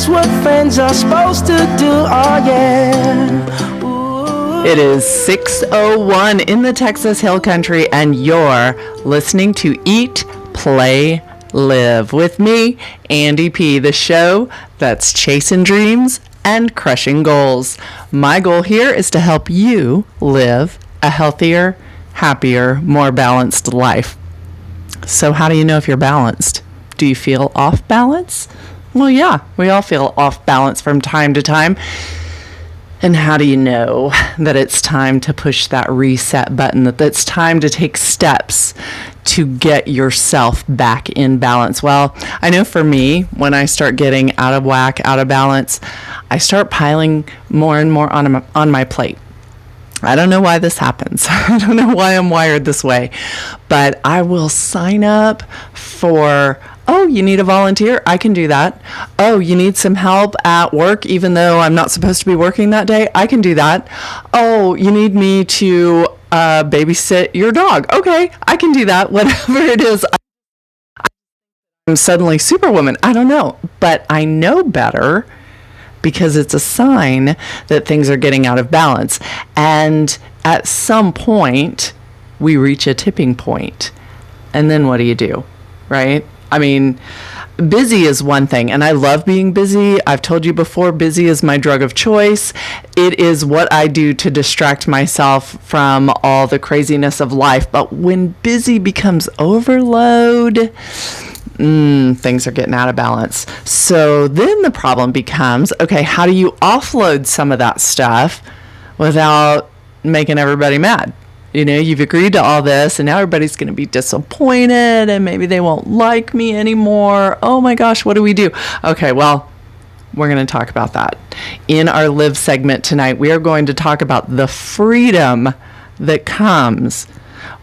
That's what friends are supposed to do, oh yeah. Ooh. It is 6:01 in the Texas Hill Country, and you're listening to Eat, Play, Live with me, Andi P, the show that's chasing dreams and crushing goals. My goal here is to help you live a healthier, happier, more balanced life. So how do you know if you're balanced? Do you feel off balance? Well, yeah, we all feel off balance from time to time. And how do you know that it's time to push that reset button, that it's time to take steps to get yourself back in balance? Well, I know for me, when I start getting out of whack, out of balance, I start piling more and more on my plate. I don't know why this happens. I don't know why I'm wired this way, but I will sign up for, oh, you need a volunteer? I can do that. Oh, you need some help at work, even though I'm not supposed to be working that day? I can do that. Oh, you need me to babysit your dog? Okay, I can do that. Whatever it is, I'm suddenly Superwoman. I don't know, but I know better, because it's a sign that things are getting out of balance. And at some point, we reach a tipping point. And then what do? Right? I mean, busy is one thing, and I love being busy. I've told you before, busy is my drug of choice. It is what I do to distract myself from all the craziness of life. But when busy becomes overload, things are getting out of balance. So then the problem becomes, okay, how do you offload some of that stuff without making everybody mad? You know, you've agreed to all this, and now everybody's going to be disappointed, and maybe they won't like me anymore. Oh my gosh, what do we do? Okay, well, we're going to talk about that. In our Live segment tonight, we are going to talk about the freedom that comes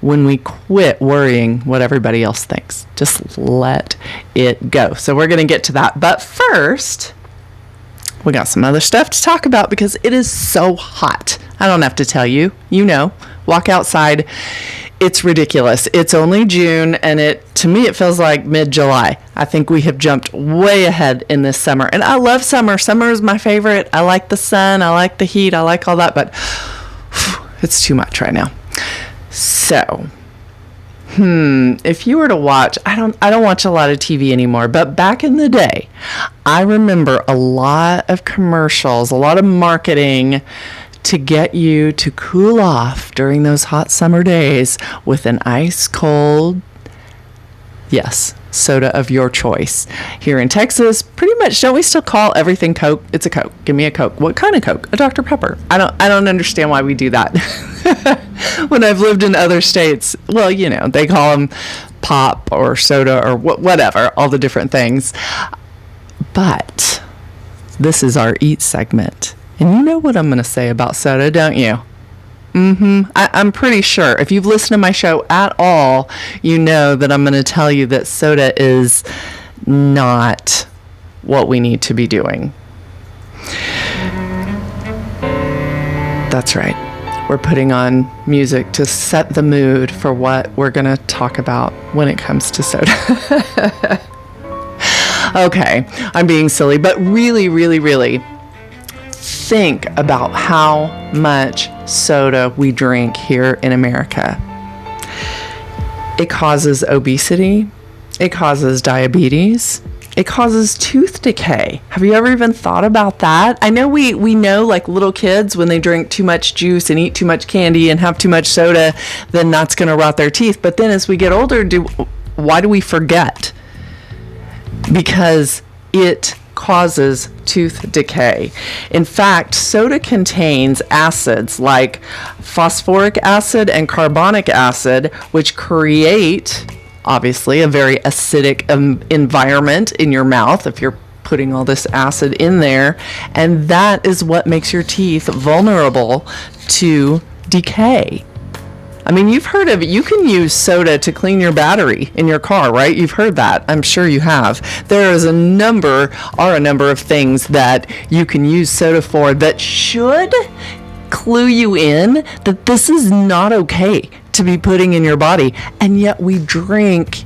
when we quit worrying what everybody else thinks. Just let it go. So we're going to get to that. But first, we got some other stuff to talk about because it is so hot. I don't have to tell you. You know, walk outside. It's ridiculous. It's only June, and to me, it feels like mid-July. I think we have jumped way ahead in this summer. And I love summer. Summer is my favorite. I like the sun. I like the heat. I like all that. But it's too much right now. So, if you were to watch, I don't watch a lot of TV anymore, but back in the day, I remember a lot of commercials, a lot of marketing to get you to cool off during those hot summer days with an ice cold, yes, soda of your choice. Here in Texas, pretty much, don't we still call everything Coke? It's a Coke. Give me a Coke. What kind of Coke? A Dr. Pepper. I don't understand why we do that. When I've lived in other states, well, you know, they call them pop or soda or whatever, all the different things. But this is our Eat segment. And you know what I'm going to say about soda, don't you? I'm pretty sure if you've listened to my show at all, you know that I'm going to tell you that soda is not what we need to be doing. That's right. We're putting on music to set the mood for what we're going to talk about when it comes to soda. Okay, I'm being silly, but really, really, really think about how much soda we drink here in America. It causes obesity. It causes diabetes. It causes tooth decay. Have you ever even thought about that? I know we know, like little kids, when they drink too much juice and eat too much candy and have too much soda, then that's going to rot their teeth. But then as we get older, why do we forget? Because it causes tooth decay. In fact, soda contains acids like phosphoric acid and carbonic acid, which create, obviously, a very acidic environment in your mouth if you're putting all this acid in there. And that is what makes your teeth vulnerable to decay. I mean, you've heard of it. You can use soda to clean your battery in your car, right? You've heard that. I'm sure you have. There is a number of things that you can use soda for that should clue you in that this is not okay to be putting in your body. And yet we drink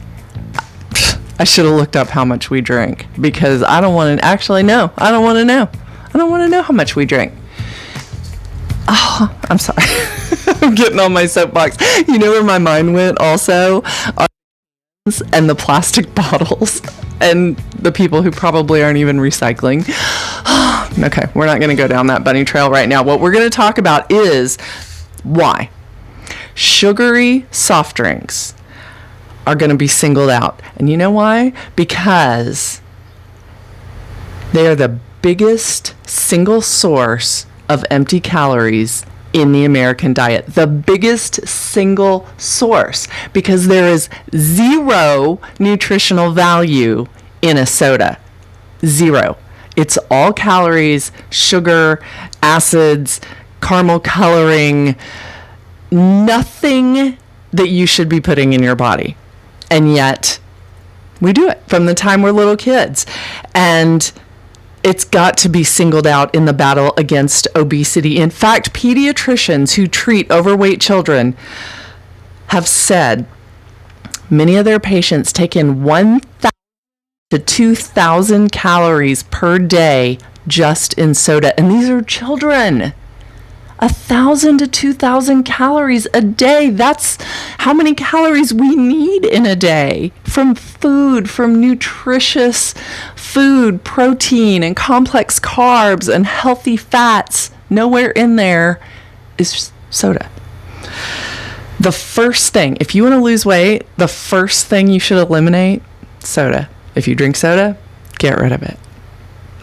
I should have looked up how much we drink, because I don't want to actually know. I don't want to know. I don't want to know how much we drink. Oh, I'm sorry. I'm getting on my soapbox. You know where my mind went also? And the plastic bottles and the people who probably aren't even recycling. Okay, we're not going to go down that bunny trail right now. What we're going to talk about is why sugary soft drinks are going to be singled out. And you know why? Because they are the biggest single source of empty calories in the American diet. The biggest single source, because there is zero nutritional value in a soda. Zero. It's all calories, sugar, acids, caramel coloring, nothing that you should be putting in your body. And yet we do it from the time we're little kids. And it's got to be singled out in the battle against obesity. In fact, pediatricians who treat overweight children have said many of their patients take in 1,000 to 2,000 calories per day just in soda. And these are children. 1,000 to 2,000 calories a day. That's how many calories we need in a day from food, from nutritious food, protein, and complex carbs and healthy fats. Nowhere in there is soda. The first thing, if you want to lose weight, the first thing you should eliminate, soda. If you drink soda, get rid of it.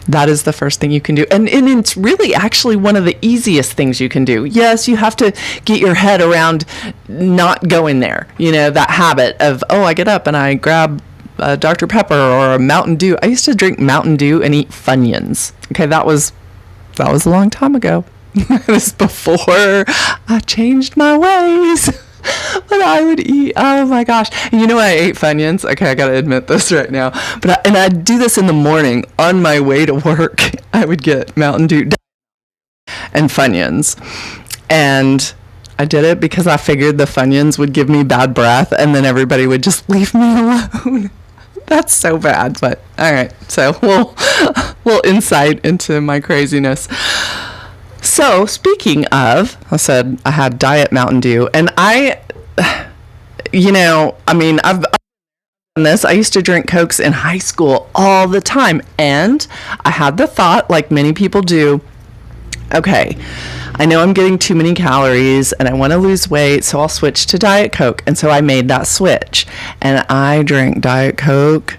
That is the first thing you can do. And it's really actually one of the easiest things you can do. Yes, you have to get your head around not going there. You know, that habit of, oh, I get up and I grab a Dr. Pepper or a Mountain Dew. I used to drink Mountain Dew and eat Funyuns. Okay, that was a long time ago. It was before I changed my ways. But I would eat, oh my gosh. And you know I ate Funyuns? Okay, I gotta admit this right now. But I'd do this in the morning on my way to work. I would get Mountain Dew and Funyuns. And I did it because I figured the Funyuns would give me bad breath and then everybody would just leave me alone. That's so bad, but all right. So little insight into my craziness. So, speaking of, I said I had Diet Mountain Dew, and I've done this. I used to drink Cokes in high school all the time, and I had the thought, like many people do, okay, I know I'm getting too many calories, and I want to lose weight, so I'll switch to Diet Coke. And so I made that switch, and I drank Diet Coke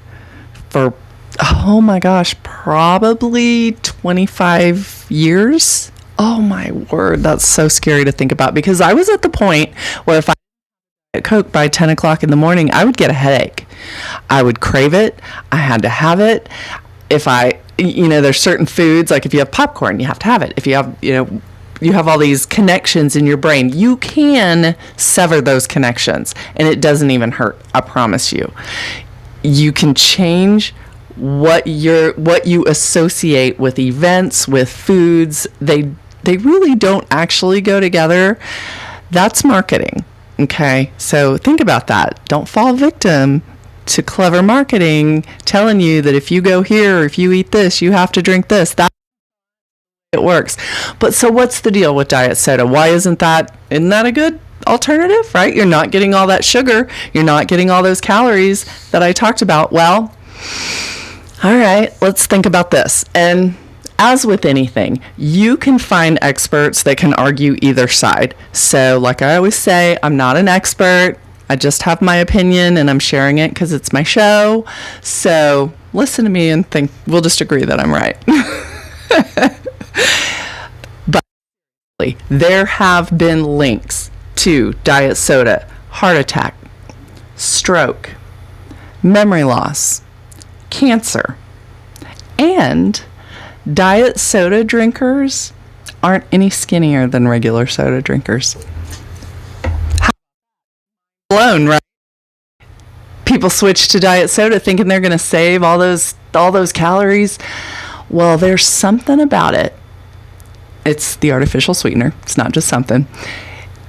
for, oh my gosh, probably 25 years. Oh my word, that's so scary to think about, because I was at the point where if I had Coke by 10 o'clock in the morning, I would get a headache. I would crave it. I had to have it. If there's certain foods, like if you have popcorn, you have to have it. If you have, you have all these connections in your brain, you can sever those connections and it doesn't even hurt. I promise you. You can change what you associate with events, with foods. They really don't actually go together. That's marketing. Okay, so think about that. Don't fall victim to clever marketing telling you that if you go here, or if you eat this, you have to drink this. That's how it works. But so what's the deal with diet soda? Why isn't that a good alternative, right? You're not getting all that sugar. You're not getting all those calories that I talked about. Well, all right, let's think about this. And as with anything, you can find experts that can argue either side. So like I always say, I'm not an expert. I just have my opinion and I'm sharing it because it's my show. So listen to me and think we'll just agree that I'm right. But there have been links to diet soda, heart attack, stroke, memory loss, cancer, and diet soda drinkers aren't any skinnier than regular soda drinkers. Alone, right? People switch to diet soda thinking they're going to save all those calories. Well, there's something about it. It's the artificial sweetener. It's not just something.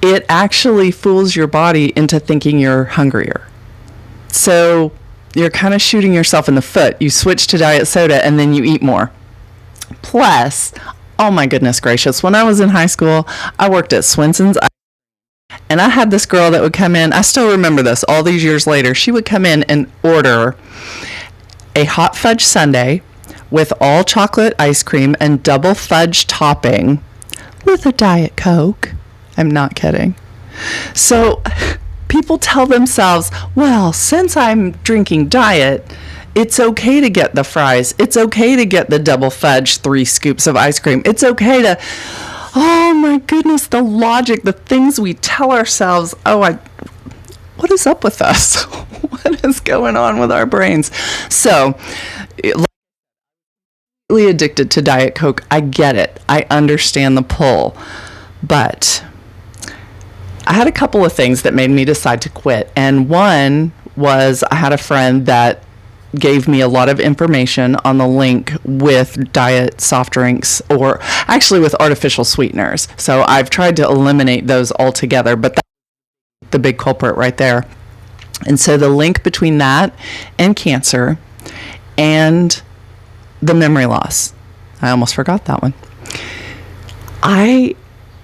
It actually fools your body into thinking you're hungrier. So you're kind of shooting yourself in the foot. You switch to diet soda and then you eat more. Plus, oh my goodness gracious, when I was in high school, I worked at Swenson's. And I had this girl that would come in. I still remember this all these years later. She would come in and order a hot fudge sundae with all chocolate ice cream and double fudge topping with a Diet Coke. I'm not kidding. So people tell themselves, well, since I'm drinking diet, it's okay to get the fries. It's okay to get the double fudge 3 scoops of ice cream. It's okay to... Oh my goodness, the logic, the things we tell ourselves. What is up with us? What is going on with our brains? So, addicted to Diet Coke. I get it. I understand the pull. But I had a couple of things that made me decide to quit. And one was I had a friend that gave me a lot of information on the link with diet soft drinks, or actually with artificial sweeteners. So I've tried to eliminate those altogether, but that's the big culprit right there. And so the link between that and cancer and the memory loss, I almost forgot that one. I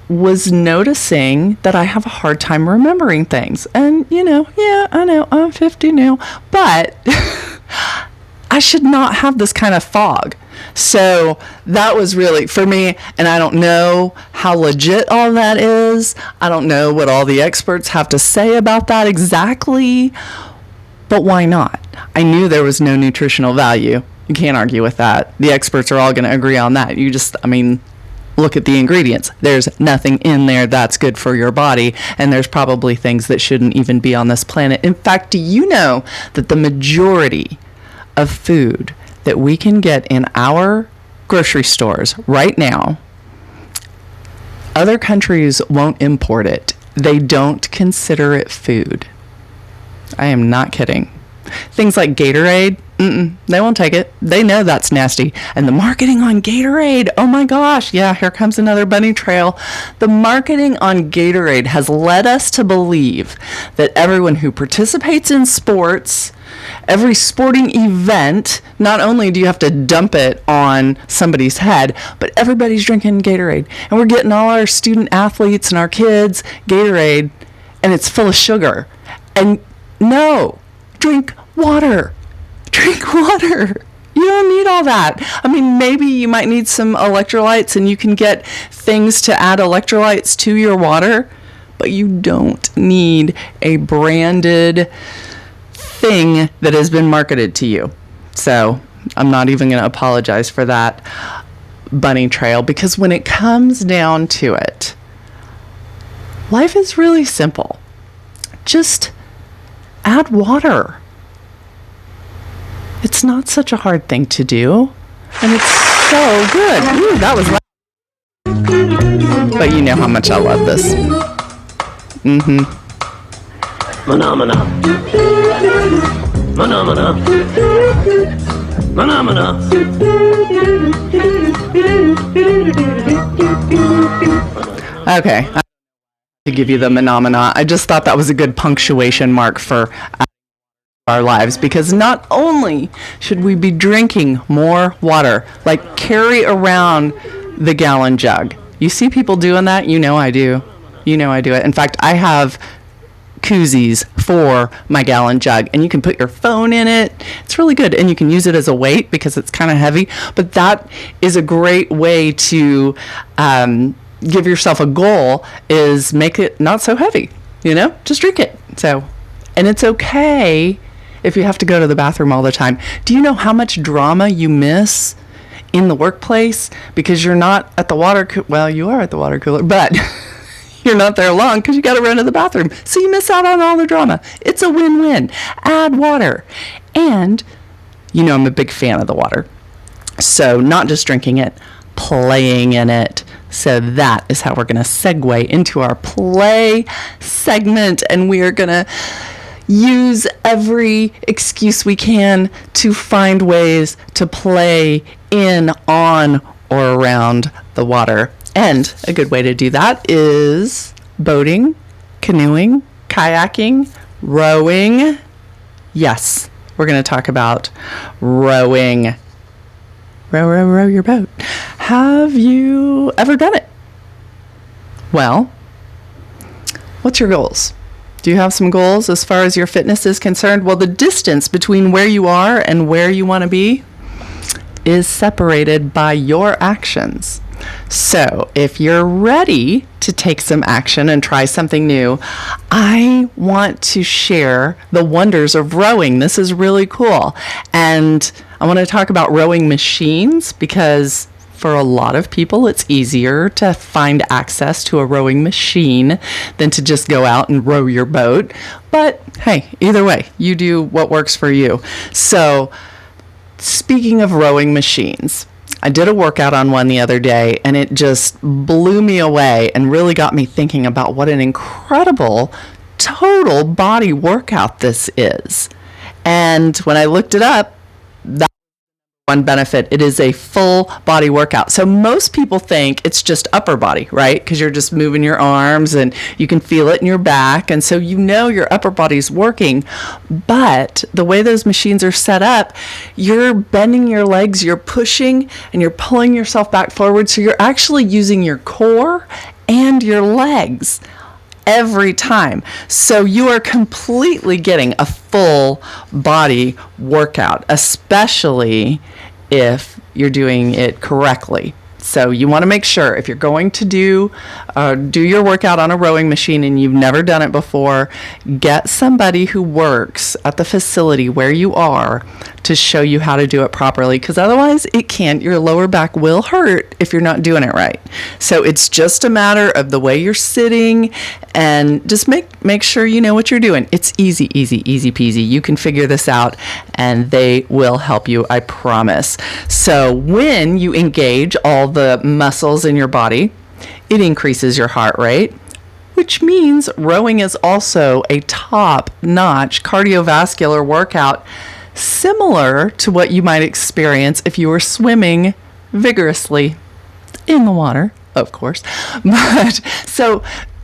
was noticing that I have a hard time remembering things. And, I know, I'm 50 now, but I should not have this kind of fog. So that was really for me, and I don't know how legit all that is. I don't know what all the experts have to say about that exactly, but why not? I knew there was no nutritional value. You can't argue with that. The experts are all going to agree on that. Look at the ingredients. There's nothing in there that's good for your body, and there's probably things that shouldn't even be on this planet. In fact, do you know that the majority of food that we can get in our grocery stores right now, other countries won't import it. They don't consider it food. I am not kidding. Things like Gatorade, they won't take it. They know that's nasty. And the marketing on Gatorade, oh my gosh, yeah, here comes another bunny trail. The marketing on Gatorade has led us to believe that everyone who participates in sports, every sporting event, not only do you have to dump it on somebody's head, but everybody's drinking Gatorade. And we're getting all our student athletes and our kids Gatorade, and it's full of sugar. And no, drink water. Drink water. You don't need all that. Maybe you might need some electrolytes, and you can get things to add electrolytes to your water, but you don't need a branded thing that has been marketed to you. So I'm not even going to apologize for that bunny trail, because when it comes down to it, life is really simple. Just add water. It's not such a hard thing to do, and it's so good. Ooh, that was loud. But you know how much I love this. Phenomena. Okay, I to give you the phenomena. I just thought that was a good punctuation mark for our lives, because not only should we be drinking more water, like carry around the gallon jug. You see people doing that? You know I do. It. In fact, I have koozies for my gallon jug, and you can put your phone in it. It's really good, and you can use it as a weight because it's kind of heavy, but that is a great way to give yourself a goal, is make it not so heavy, just drink it. So, and it's okay if you have to go to the bathroom all the time. Do you know how much drama you miss in the workplace because you're not at the water well, you are at the water cooler, but you're not there long because you got to run to the bathroom. So you miss out on all the drama. It's a win-win. Add water. And I'm a big fan of the water. So not just drinking it, playing in it. So that is how we're going to segue into our play segment, and we are going to use every excuse we can to find ways to play in, on, or around the water. And a good way to do that is boating, canoeing, kayaking, rowing. Yes, we're going to talk about rowing. Row your boat. Have you ever done it? Well, what's your goals? Do you have some goals as far as your fitness is concerned? Well, the distance between where you are and where you want to be is separated by your actions. So if you're ready to take some action and try something new, I want to share the wonders of rowing. This is really cool. And I want to talk about rowing machines because for a lot of people, it's easier to find access to a rowing machine than to just go out and row your boat. But hey, either way, you do what works for you. So speaking of rowing machines, I did a workout on one the other day and it just blew me away and really got me thinking about what an incredible total body workout this is. And when I looked it up, that one benefit, it is a full body workout. So most people think it's just upper body, right? Because you're just moving your arms and you can feel it in your back. And so you know your upper body's working. But the way those machines are set up, you're bending your legs, you're pushing and you're pulling yourself back forward. So you're actually using your core and your legs every time. So you are completely getting a full body workout, especially if you're doing it correctly. So you want to make sure if you're going to do your workout on a rowing machine and you've never done it before, get somebody who works at the facility where you are to show you how to do it properly, because otherwise your lower back will hurt if you're not doing it right. So it's just a matter of the way you're sitting and just make sure you know what you're doing. It's easy peasy. You can figure this out and they will help you, I promise. So when you engage all the muscles in your body, it increases your heart rate, which means rowing is also a top-notch cardiovascular workout, similar to what you might experience if you were swimming vigorously in the water, of course.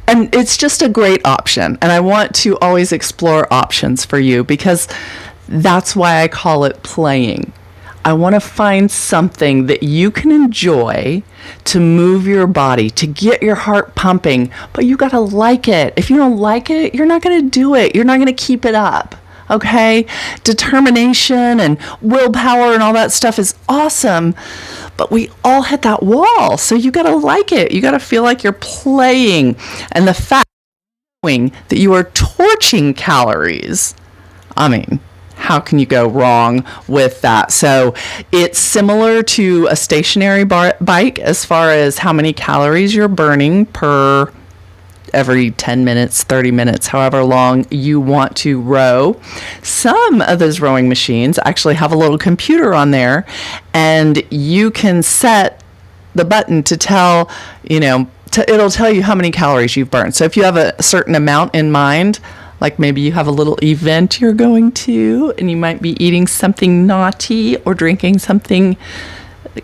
And it's just a great option. And I want to always explore options for you because that's why I call it playing. I want to find something that you can enjoy to move your body, to get your heart pumping, but you got to like it. If you don't like it, you're not going to do it. You're not going to keep it up. Okay? Determination and willpower and all that stuff is awesome, but we all hit that wall. So you got to like it. You got to feel like you're playing. And the fact that you are torching calories, I mean, how can you go wrong with that? So it's similar to a stationary bike as far as how many calories you're burning per every 10 minutes, 30 minutes, however long you want to row. Some of those rowing machines actually have a little computer on there and you can set the button to tell, it'll tell you how many calories you've burned. So if you have a certain amount in mind, like maybe you have a little event you're going to and you might be eating something naughty or drinking something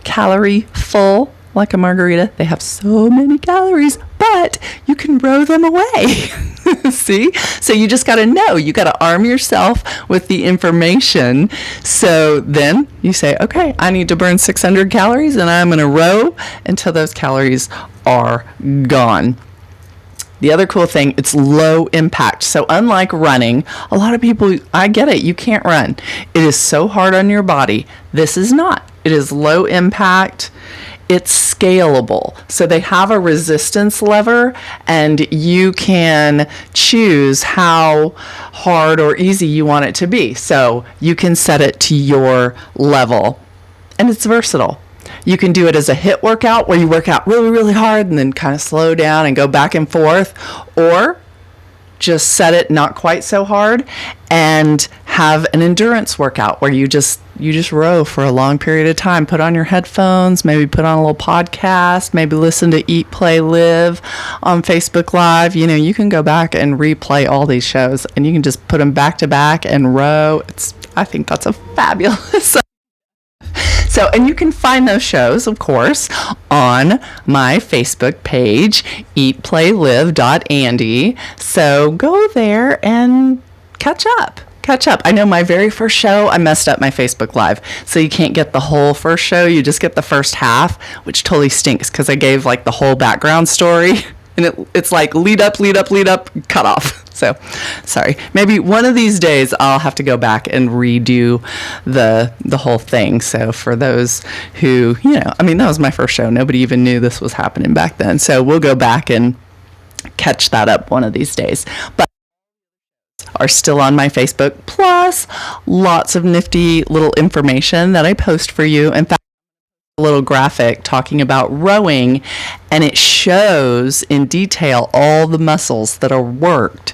calorie full, like a margarita. They have so many calories, but you can row them away. See? So you just got to know. You got to arm yourself with the information. So then you say, okay, I need to burn 600 calories and I'm going to row until those calories are gone. The other cool thing, it's low impact. So unlike running, a lot of people, I get it, you can't run. It is so hard on your body. This is not. It is low impact. It's scalable. So they have a resistance lever and you can choose how hard or easy you want it to be. So you can set it to your level and it's versatile. You can do it as a HIIT workout where you work out really, really hard and then kind of slow down and go back and forth, or just set it not quite so hard and have an endurance workout where you just row for a long period of time. Put on your headphones, maybe put on a little podcast, maybe listen to Eat, Play, Live on Facebook Live. You can go back and replay all these shows and you can just put them back to back and row. I think that's a fabulous So, and you can find those shows, of course, on my Facebook page, eatplaylive.andi. So go there and catch up catch up. I know my very first show, I messed up my Facebook Live. So you can't get the whole first show. You just get the first half, which totally stinks because I gave like the whole background story. And it's like lead up, cut off. So, sorry. Maybe one of these days I'll have to go back and redo the whole thing. So for those who, that was my first show. Nobody even knew this was happening back then. So we'll go back and catch that up one of these days. But are still on my Facebook, plus lots of nifty little information that I post for you. In fact, a little graphic talking about rowing, and it shows in detail all the muscles that are worked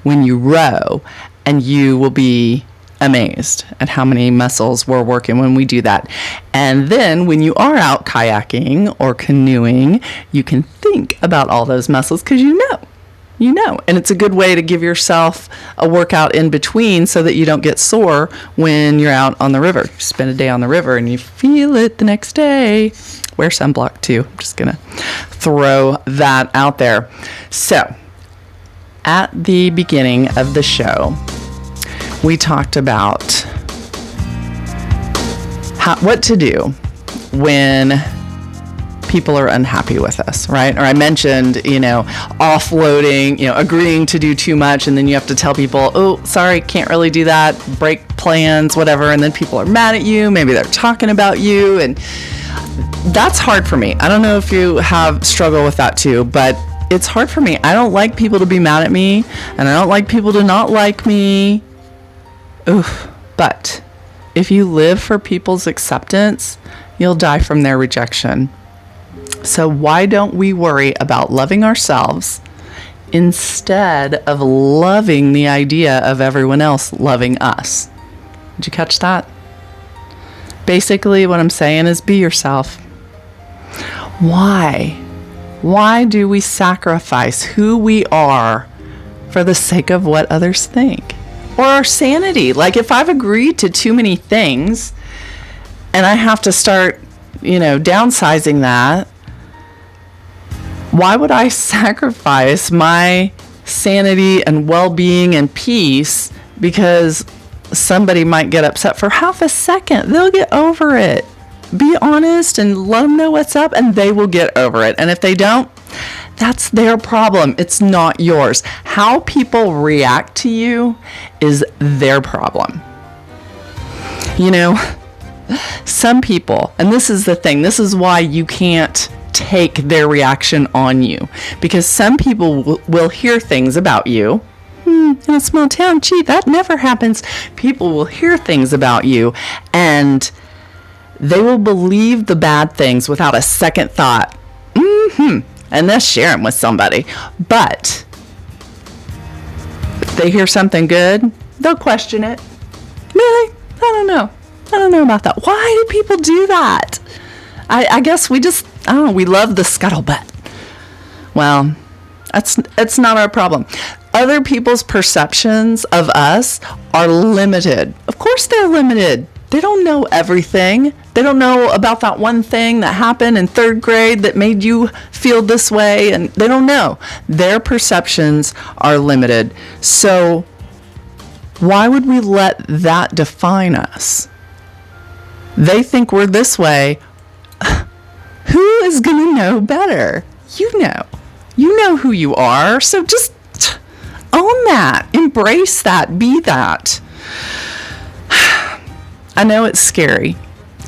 when you row, and you will be amazed at how many muscles we're working when we do that. And then when you are out kayaking or canoeing, you can think about all those muscles because you know, and it's a good way to give yourself a workout in between so that you don't get sore when you're out on the river. You spend a day on the river and you feel it the next day. Wear sunblock too. I'm just going to throw that out there. So, at the beginning of the show, we talked about what to do when people are unhappy with us, right? Or I mentioned, offloading, agreeing to do too much, and then you have to tell people, oh, sorry, can't really do that, break plans, whatever, and then people are mad at you, maybe they're talking about you, and that's hard for me. I don't know if you have struggled with that too, but it's hard for me. I don't like people to be mad at me, and I don't like people to not like me. Oof. But if you live for people's acceptance, you'll die from their rejection. So why don't we worry about loving ourselves instead of loving the idea of everyone else loving us? Did you catch that? Basically, what I'm saying is be yourself. Why? Why do we sacrifice who we are for the sake of what others think? Or our sanity? Like if I've agreed to too many things and I have to start, downsizing that, why would I sacrifice my sanity and well-being and peace because somebody might get upset for half a second? They'll get over it. Be honest and let them know what's up, and they will get over it. And if they don't, that's their problem. It's not yours. How people react to you is their problem. Some people, and this is the thing, this is why you can't take their reaction on you, because some people will hear things about you. In a small town, gee, that never happens. People will hear things about you and they will believe the bad things without a second thought. And they'll share them with somebody. But if they hear something good, they'll question it. Really? I don't know about that. Why do people do that? I guess we just, we love the scuttlebutt. Well, it's not our problem. Other people's perceptions of us are limited. Of course they're limited. They don't know everything. They don't know about that one thing that happened in third grade that made you feel this way, and they don't know. Their perceptions are limited. So why would we let that define us? They think we're this way. Who is going to know better? You know who you are. So just own that, embrace that, be that. I know it's scary.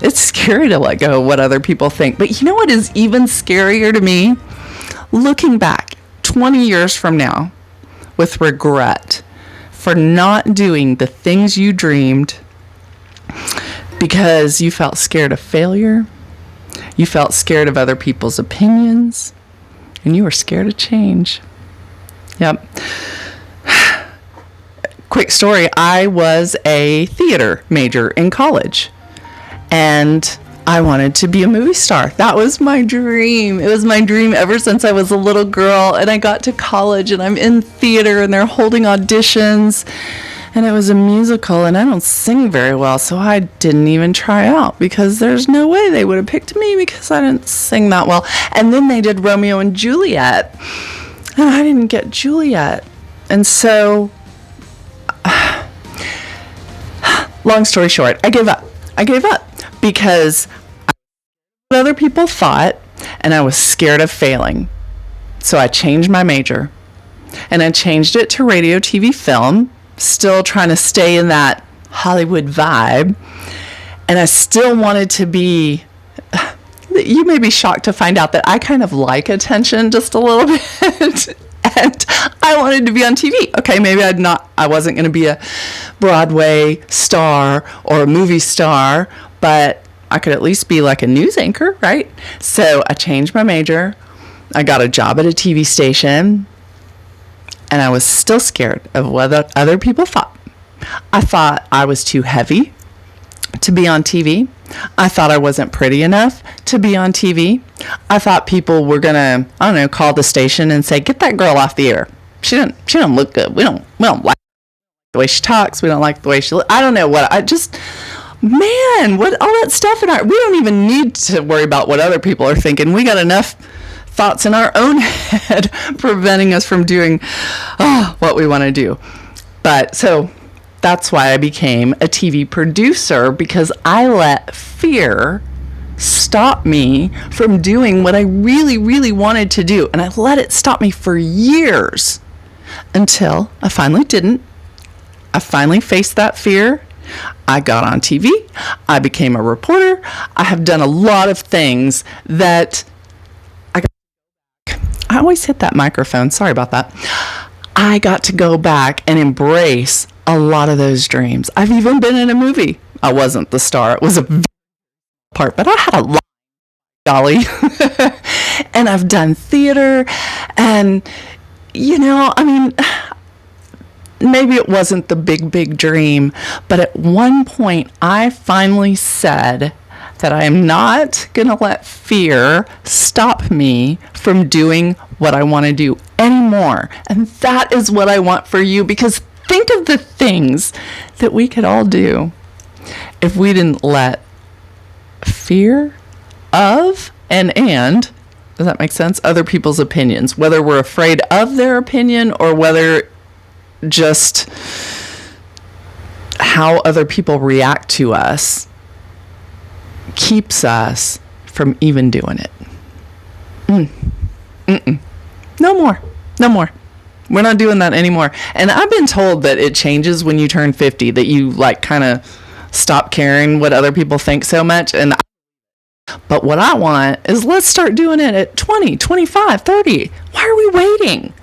It's scary to let go of what other people think. But you know what is even scarier to me? Looking back 20 years from now with regret for not doing the things you dreamed because you felt scared of failure, you felt scared of other people's opinions, and you were scared of change. Yep. Quick story, I was a theater major in college, and I wanted to be a movie star. That was my dream. It was my dream ever since I was a little girl, and I got to college, and I'm in theater, and they're holding auditions, and it was a musical, and I don't sing very well, so I didn't even try out because there's no way they would have picked me because I didn't sing that well. And then they did Romeo and Juliet, and I didn't get Juliet. And so long story short, I gave up. I gave up because what other people thought, and I was scared of failing. So I changed my major, and I changed it to radio, TV, film, still trying to stay in that Hollywood vibe. And I still wanted to be, you may be shocked to find out that I kind of like attention just a little bit. And I wanted to be on TV. Okay, maybe I wasn't going to be a Broadway star or a movie star, but I could at least be like a news anchor, right? So I changed my major. I got a job at a TV station, and I was still scared of what other people thought. I thought I was too heavy to be on TV. I thought I wasn't pretty enough to be on TV. I thought people were gonna, I don't know, call the station and say, "Get that girl off the air. She don't look good. We don't like the way she talks. We don't like the way she looks." I don't know what. What all that stuff we don't even need to worry about what other people are thinking. We got enough thoughts in our own head preventing us from doing what we want to do. But so that's why I became a TV producer, because I let fear stop me from doing what I really, really wanted to do. And I let it stop me for years until I finally didn't. I finally faced that fear. I got on TV. I became a reporter. I have done a lot of things that I always hit that microphone. Sorry about that. I got to go back and embrace a lot of those dreams. I've even been in a movie. I wasn't the star. It was a part, but I had a lot, golly. And I've done theater, and maybe it wasn't the big dream, but at one point I finally said that I am not going to let fear stop me from doing what I want to do anymore. And that is what I want for you, because think of the things that we could all do if we didn't let fear of and does that make sense? Other people's opinions, whether we're afraid of their opinion or whether just how other people react to us keeps us from even doing it. No more. We're not doing that anymore. And I've been told that it changes when you turn 50, that you kind of stop caring what other people think so much. But what I want is, let's start doing it at 20, 25, 30. Why are we waiting?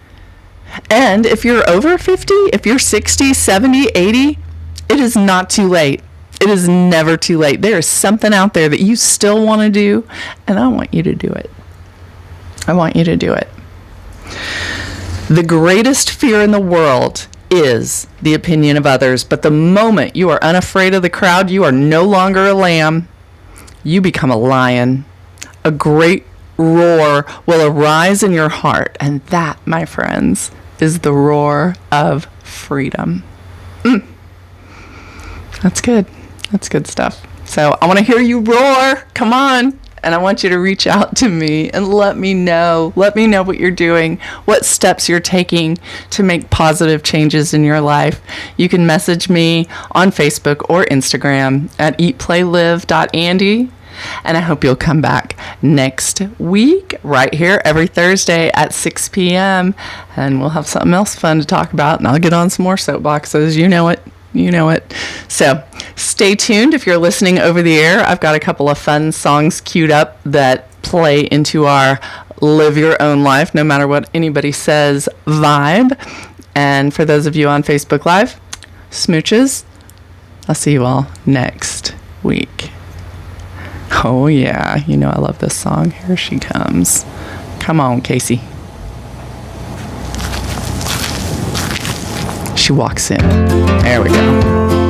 And if you're over 50, if you're 60, 70, 80, it is not too late. It is never too late. There is something out there that you still want to do, and I want you to do it. I want you to do it. The greatest fear in the world is the opinion of others, but the moment you are unafraid of the crowd, you are no longer a lamb. You become a lion. A great roar will arise in your heart, and that, my friends, is the roar of freedom. That's good. That's good stuff. So I want to hear you roar. Come on. And I want you to reach out to me and let me know. Let me know what you're doing, what steps you're taking to make positive changes in your life. You can message me on Facebook or Instagram at eatplaylive.andy. And I hope you'll come back next week right here every Thursday at 6 p.m. And we'll have something else fun to talk about. And I'll get on some more soapboxes. You know it. You know it. So stay tuned if you're listening over the air. I've got a couple of fun songs queued up that play into our live your own life, no matter what anybody says vibe. And for those of you on Facebook Live, smooches. I'll see you all next week. Oh, yeah. You know I love this song. Here she comes. Come on, Casey. She walks in. There we go.